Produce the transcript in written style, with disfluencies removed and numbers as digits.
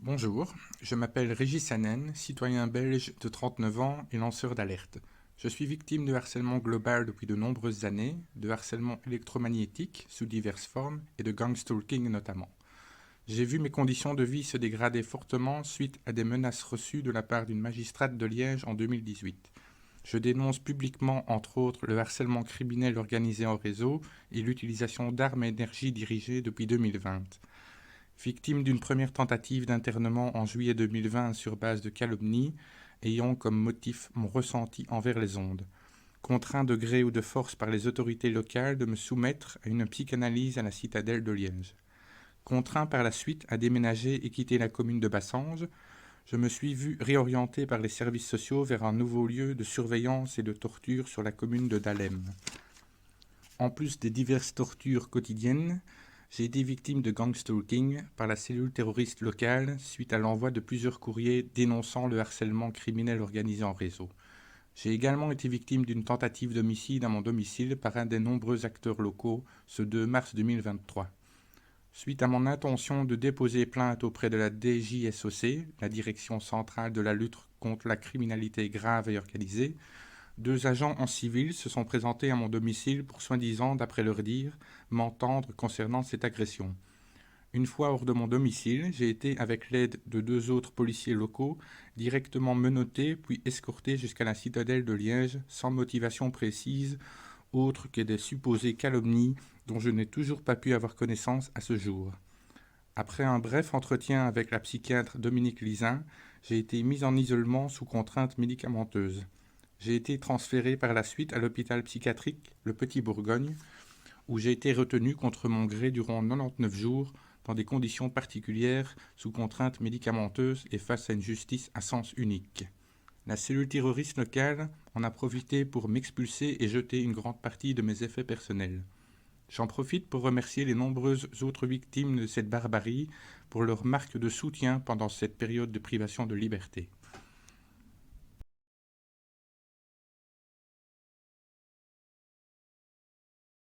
Bonjour, je m'appelle Régis Hanen, citoyen belge de 39 ans et lanceur d'alerte. Je suis victime de harcèlement global depuis de nombreuses années, de harcèlement électromagnétique sous diverses formes et de gangstalking notamment. J'ai vu mes conditions de vie se dégrader fortement suite à des menaces reçues de la part d'une magistrate de Liège en 2018. Je dénonce publiquement, entre autres, le harcèlement criminel organisé en réseau et l'utilisation d'armes à énergie dirigées depuis 2020. Victime d'une première tentative d'internement en juillet 2020 sur base de calomnie, ayant comme motif mon ressenti envers les ondes. Contraint de gré ou de force par les autorités locales de me soumettre à une psychanalyse à la citadelle de Liège. Contraint par la suite à déménager et quitter la commune de Bassange, je me suis vu réorienté par les services sociaux vers un nouveau lieu de surveillance et de torture sur la commune de Dahlem. En plus des diverses tortures quotidiennes, j'ai été victime de gangstalking par la cellule terroriste locale suite à l'envoi de plusieurs courriers dénonçant le harcèlement criminel organisé en réseau. J'ai également été victime d'une tentative d'homicide à mon domicile par un des nombreux acteurs locaux ce 2 mars 2023. Suite à mon intention de déposer plainte auprès de la DJSOC, la Direction centrale de la lutte contre la criminalité grave et organisée, deux agents en civil se sont présentés à mon domicile pour soi-disant, d'après leur dire, m'entendre concernant cette agression. Une fois hors de mon domicile, j'ai été, avec l'aide de deux autres policiers locaux, directement menotté puis escorté jusqu'à la citadelle de Liège sans motivation précise, autre que des supposées calomnies dont je n'ai toujours pas pu avoir connaissance à ce jour. Après un bref entretien avec la psychiatre Dominique Lisin, j'ai été mis en isolement sous contrainte médicamenteuse. J'ai été transféré par la suite à l'hôpital psychiatrique Le Petit Bourgogne, où j'ai été retenu contre mon gré durant 99 jours, dans des conditions particulières, sous contrainte médicamenteuse et face à une justice à sens unique. La cellule terroriste locale en a profité pour m'expulser et jeter une grande partie de mes effets personnels. J'en profite pour remercier les nombreuses autres victimes de cette barbarie pour leur marque de soutien pendant cette période de privation de liberté.